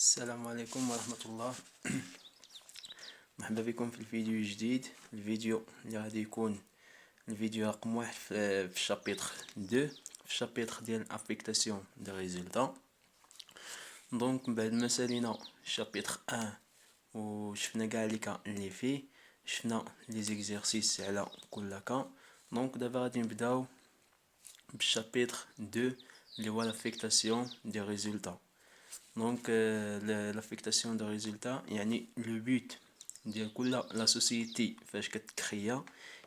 السلام عليكم ورحمة الله. مرحبا بكم في الفيديو جديد. الفيديو اللي غادي يكون الفيديو رقم واحد في الشابيتر 2 في الشابيتر ديال افيكتاسيون دي ريزولطا. دونك بعد ما سالينا الشابيتر 1 وشفنا كاع لي كا اللي فيه، شفنا لي زيكزيرسيس على كل كا. دونك دابا غادي نبداو بالشابيتر 2 اللي هو لافيكتاسيون دي ريزولطا. Donc l'affectation de résultats, يعني le but ديال كل لا سوسيتي فاش كتكريا،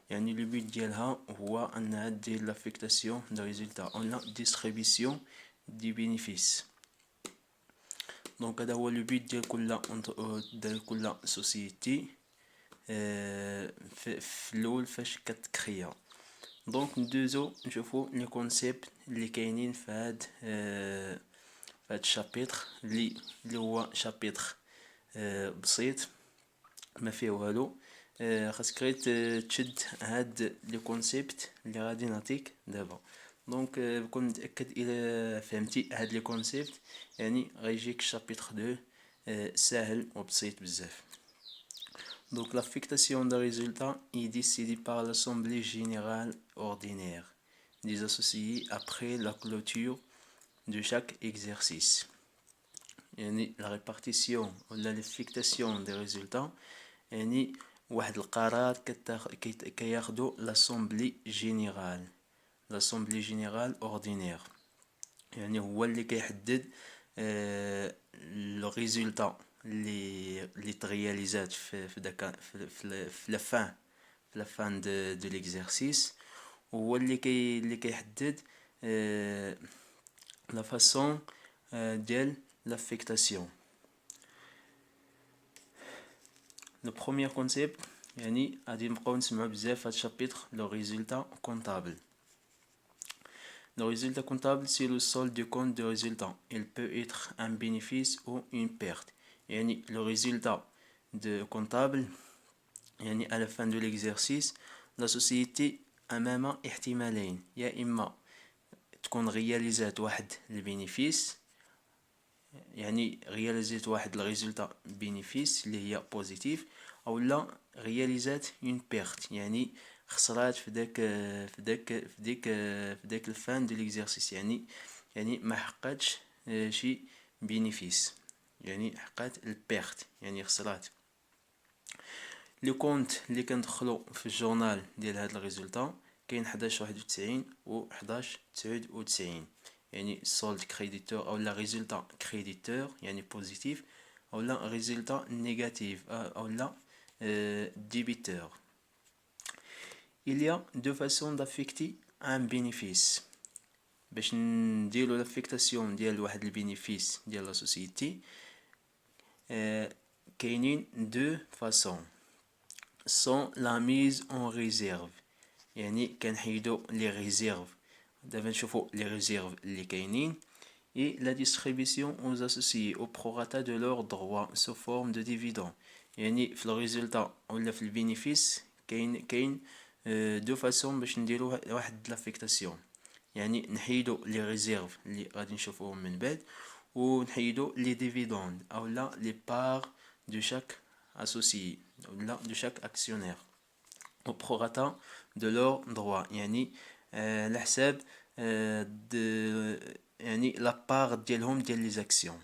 يعني le but ديالها هو انها دير l'affectation de résultats ou la distribution du bénéfice. Donc هذا هو le but ديال كل سوسيتي في الاول فاش كتكريا. دونك ندوزو نشوفو لي كونسيبت اللي كاينين في هاد الشابيتر اللي هو شابيتر بسيط ما فيه والو. خاصك غير تشد هاد لي كونسيبت اللي غادي نعطيك دابا. دونك كون متاكد الى فهمتي هاد لي كونسيبت يعني غيجيك الشابيتر 2 ساهل وبسيط بزاف. Donc l'affectation des résultats est décidée par l'Assemblée générale ordinaire des associés après la clôture de chaque exercice. يعني la répartition ولا l'affectation des résultats يعني واحد القرار كياخدو l'Assemblée générale ordinaire، يعني هو اللي كيحدد لو ريزولطا اللي ترياليزات في داك في لا فان دو ليكزيرسيس، هو اللي كيحدد لا فاصون ديال l'affectation. Le premier concept يعني غادي نبقاو نسمعو بزاف في هاد الشابيتر لو ريزولتا كونطابل. Le résultat comptable, c'est le solde du compte de résultat. Il peut être un bénéfice ou une perte. يعني le résultat de comptable يعني à la fin de l'exercice la société أمام احتمالين، يا إما تكون رياليزات واحد البينيفيس، يعني رياليزات واحد الريزولتا بينيفيس اللي هي بوزيتيف، او لا رياليزات اون بيرت يعني خسرات في داك الفان دو ليكزيرسيس، يعني ما حققتش شي بينيفيس، يعني حققت البيرت يعني خسرات. لي كونت اللي كندخلو في الجورنال ديال هاد الريزولتا كاين 1191 و 1199، يعني solde créditeur ou la résultat créditeur يعني positif ou la résultat négatif ou la débiteur. Il y a deux façons d'affecter un bénéfice. باش نديرو l'affectation ديال واحد البينيفيس ديال لا سوسيتي كاينين دو فاصون. sans la mise en réserve يعني كنحيدو لي ريزيرف. دابا نشوفو لي ريزيرف اللي كاينين et la distribution aux associés au prorata de leurs droits sous forme de dividende. يعني في الريزولتا ولا في البينيفيس كاين دو فاصون باش نديرو واحد لافيكتاسيون، يعني نحيدو لي ريزيرف اللي غادي نشوفوهم من بعد ونحيدو لي ديفيدوند او لا لي بار دو شاك اسوسيي ولا دو شاك اكسيونير au prorata de leurs droits، يعني على حساب يعني لابار ديالهم ديال لي زاكسيون.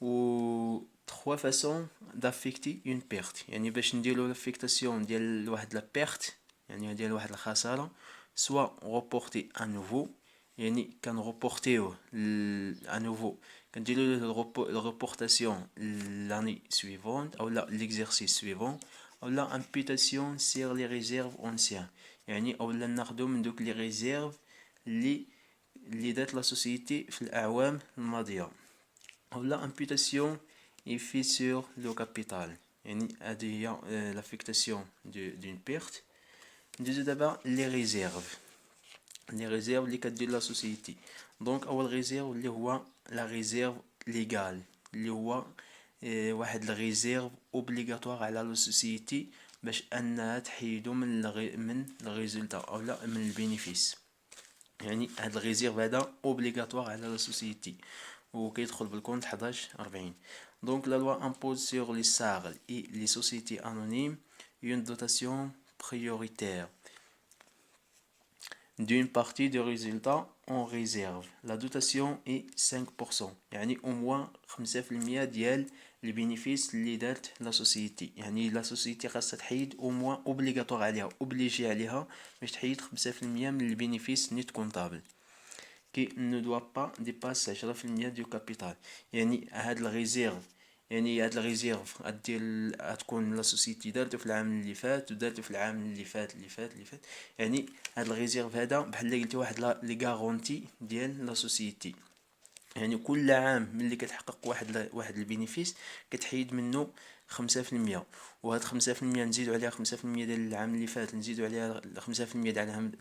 و trois façons d'affecter une perte، يعني باش نديرو لافيكتاسيون ديال واحد لا بيرت يعني ديال واحد الخساره، سوا روبورتي انوفو يعني كنروبورتيوه انوفو كنديرو روبورتاسيون لاني سويفونت او لا ليكزيرسيس سويفون او لا امبوتاسيون سير لي ريزيرف اونسيان، يعني او لا ناخدو من دوك لي ريزيرف اللي دات لا سوسيتي في الاعوام الماضيه، او لا امبوتاسيون ايفي سور لو كابيتال، يعني هذه هي لافيكتاسيون دون بيرت. ندوزو دابا لي ريزيرف اللي كدير لا سوسيتي. دونك اول ريزيرف اللي هو لا ريزيرف ليغال، اللي هو واحد الريزيرف اوبليغاتوار على لا سوسيتي باش انها تحيدو من الريزولتا او لا من البينيفيس، يعني هاد الريزيرف هذا اوبليغاتوار على لا سوسيتي. وكيدخل بالكونت 1140. Donc la loi impose sur les SARL et les sociétés anonymes une dotation prioritaire d'une partie des résultats en réserve. La dotation est 5%. يعني au moins 5% ديال les bénéfices اللي دارت لا سوسيتي. يعني لا سوسيتي خاصها تحيد au moins obligatoire عليها obligé عليها باش تحيد 5% من البينيفيس نيت كونطابل qui ne doit pas dépasser 10% du capital. يعني هاد الريزيرف يعني هاد الريزيرف غتكون لا سوسيتي دارتو في العام اللي فات ودارتو في العام اللي فات يعني هاد الريزيرف هذا بحال قلتي واحد لي غارونتي ديال لا سوسيتي. يعني كل عام ملي كتحقق واحد البينيفيس كتحيد منه 5%، وهاد 5% نزيدو عليها 5% ديال العام اللي فات، نزيدو عليها 5%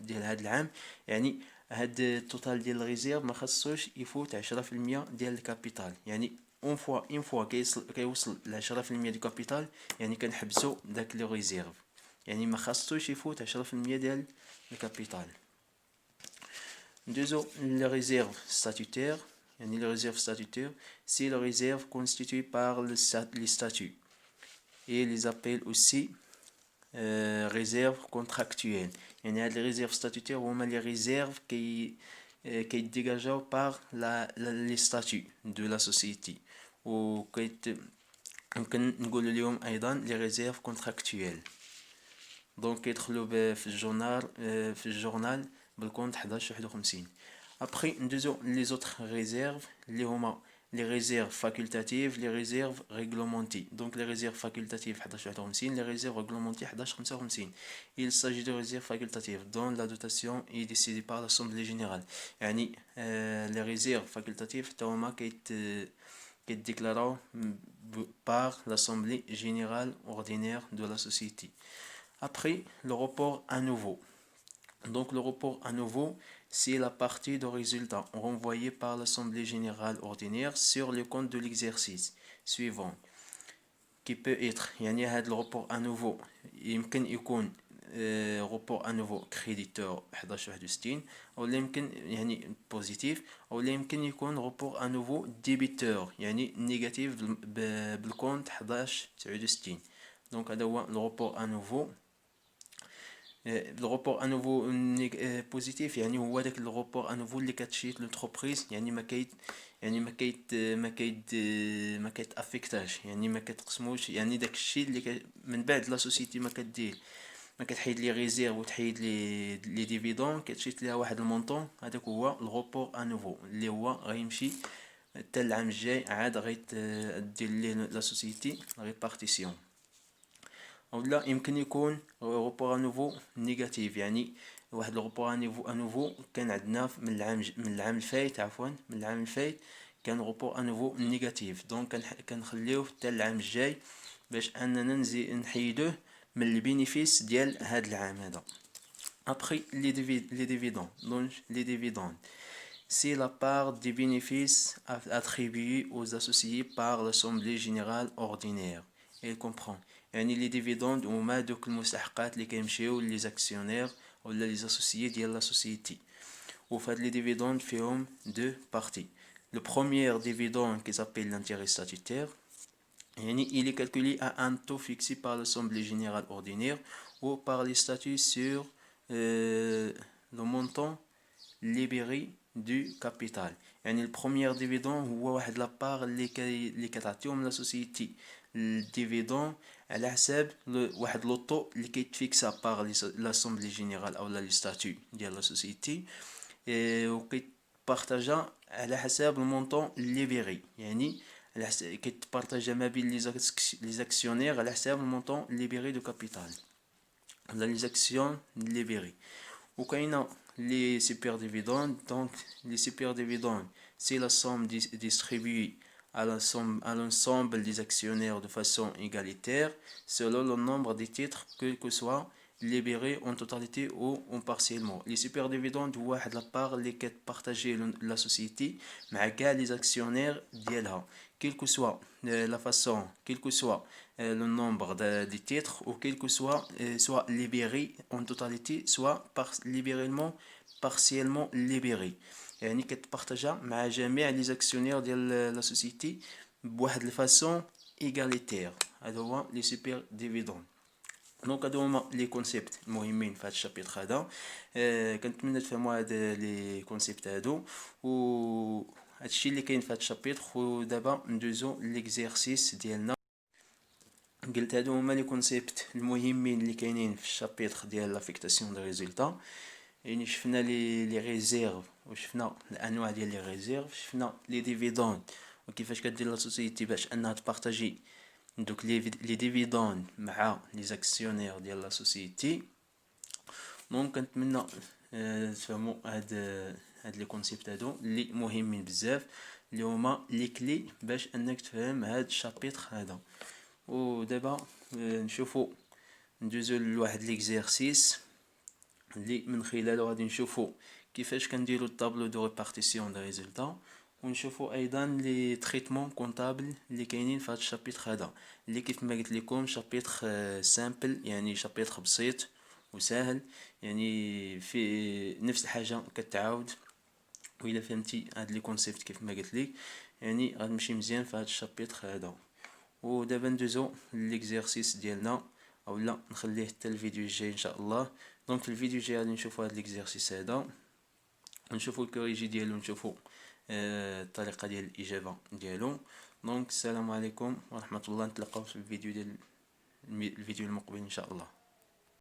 ديال هاد العام. يعني هاد التوتال ديال الريزيرف ما خصوش يفوت 10% ديال الكابيتال. يعني اون فوا كيوصل ل 10% ديال الكابيتال يعني كنحبسو داك لو ريزيرف، يعني ما خصوش يفوت 10% ديال الكابيتال. ندوزو لي ريزيرف ستاتutaire. يعني les réserves statutaires, c'est les réserves constituées par les statuts et les appelle aussi réserves contractuelles. يعني هاد les réserves statutaires هما les réserves qui dégagent par les statuts de la société و ممكن نقول اليوم أيضا les réserves contractuelles. donc كيدخلوا في الجورنال بالكونت 1151. Après, les autres réserves, les réserves facultatives, les réserves réglementées. Donc les réserves facultatives 1151, les réserves réglementées 1155. Il s'agit de réserves facultatives dont la dotation est décidée par l'Assemblée générale. يعني les réserves facultatives هما كيتديكلاراو par l'Assemblée générale ordinaire de la société. Après, le report à nouveau. Donc le report à nouveau, c'est la partie de résultat renvoyée par l'Assemblée générale ordinaire sur le compte de l'exercice suivant, qui peut être يعني هذا le report à nouveau يمكن يكون report à nouveau créditeur 1161 أو يمكن يعني بوزيتيف أو يمكن يكون report à nouveau débiteur يعني نيجاتيف بالكونت 1169. donc هذا هو le report à nouveau. الروبور انوفو بوزيتيف يعني هو داك الروبور انوفو اللي كتشيت لونتربريز، يعني ما كيتافيكتاش، يعني ما كتقسموش، يعني داك الشيء اللي من بعد لا سوسيتي ما كدير ما كتحيد لي ريزيرف وتحيد لي ديفيدون كتشيت ليها واحد المونطون، هذاك هو الروبور انوفو اللي هو غيمشي حتى العام الجاي عاد غيدير ليه لا سوسيتي ريبارتيسيون. ولا يمكن يكون روبور انوفو نيجاتيف، يعني واحد الروبور انوفو كان عندنا من العام الفايت من العام الفايت كان روبور انوفو نيجاتيف، دونك كنخليوه حتى العام الجاي باش اننا نحيدوه من البينيفيس ديال هذا العام هذا. Après les dividendes, donc les dividendes, c'est la part des bénéfices attribués aux associés par l'Assemblée générale ordinaire. Elle comprend يعني les dividendes هما دوك المستحقات اللي كيمشيو لي زاكسيونير ولا لي اسوسيي ديال لا سوسيتي. وفهاد لي ديفيدوند فيهم دو بارتي. Le premier dividende qui s'appelle l'intérêt statutaire, il est calculé à un taux fixé par l'Assemblée générale ordinaire ou par les statuts sur le montant libéré du capital. يعني البروميير ديفيدون هو واحد لابار اللي كتعطيهم لا سوسيتي الديفيدون على حساب واحد لوطو اللي كيتفيكسا باغ لاسومبلي جينيرال او لي ستاتيو ديال لا سوسيتي وكيتبارطاجا على حساب المونطون ليبيري، يعني كيتبارطاجا ما بين لي زاكسيونير على حساب المونطون ليبيري دو كابيتال ولا لي زاكسيون ليبيري. وكاينه les superdividendes. Donc les superdividendes, c'est la somme distribuée à l'ensemble des actionnaires de façon égalitaire selon le nombre de titres que soit libérés en totalité ou en partiellement. Les superdividendes هو واحد لابار اللي كتبارطاجي la société مع كاع les actionnaires ديالها quelle que soit la façon, quel que soit le nombre de titres ou quel que soit soit libéré en totalité soit libéralement partiellement libérée يعني كتبارطاجا مع جميع لي زاكسيونير ديال لا سوسيتي بواحد الفاسون ايغاليتير. هذا هو لي سوبر ديفيدون. دونك هادو هما لي كونسيبت المهمين في هاد الشابيتر هذا. كنتمنى تفهموا هاد لي كونسيبت هادو و هادشي اللي كاين في هاد الشابيتر. ودابا ندوزو ليكزيرسيس ديالنا. قلت هادو هما لي كونسيبت المهمين اللي كاينين في الشابيتر ديال لافيكتاسيون دي ريزولتا. يعني شفنا لي ريزيرف وشفنا الانواع ديال لي ريزيرف، شفنا لي ديفيدوند وكيفاش كدير لا سوسيتي باش انها تبارطاجي دوك لي ديفيدوند مع لي زاكسيونير ديال لا سوسيتي. دونك كنتمنى تفهموا هاد لي كونسيبت هادو اللي مهمين بزاف، اللي هما لي كلي باش انك تفهم هاد الشابيتر هذا. ودابا نشوفوا ندوزو لواحد ليكزيرسيس اللي من خلاله غادي نشوفوا كيفاش كنديروا الطابلو دو ريبارتيسيون دو ريزولتا، ونشوفوا ايضا لي تريتمون كونطابل اللي كاينين في هذا الشابيتر هذا، اللي كيف ما قلت لكم شابيتر سامبل، يعني شابيتر بسيط وسهل، يعني في نفس الحاجه كتعاود. وإلا فهمتي هاد لي كونسيبت كيف ما قلت لك يعني غتمشي مزيان في هاد الشابيتر هذا. ودابا ندوزو ليكزيرسيس ديالنا، اولا نخليه حتى الفيديو الجاي ان شاء الله. دونك في الفيديو الجاي غادي نشوفوا هاد ليكزيرسيس هذا، نشوفوا الكوريجي ديالو، نشوفوا الطريقه ديال الاجابه ديالو. دونك السلام عليكم ورحمه الله، نتلاقاو في الفيديو ديال الفيديو المقبل ان شاء الله.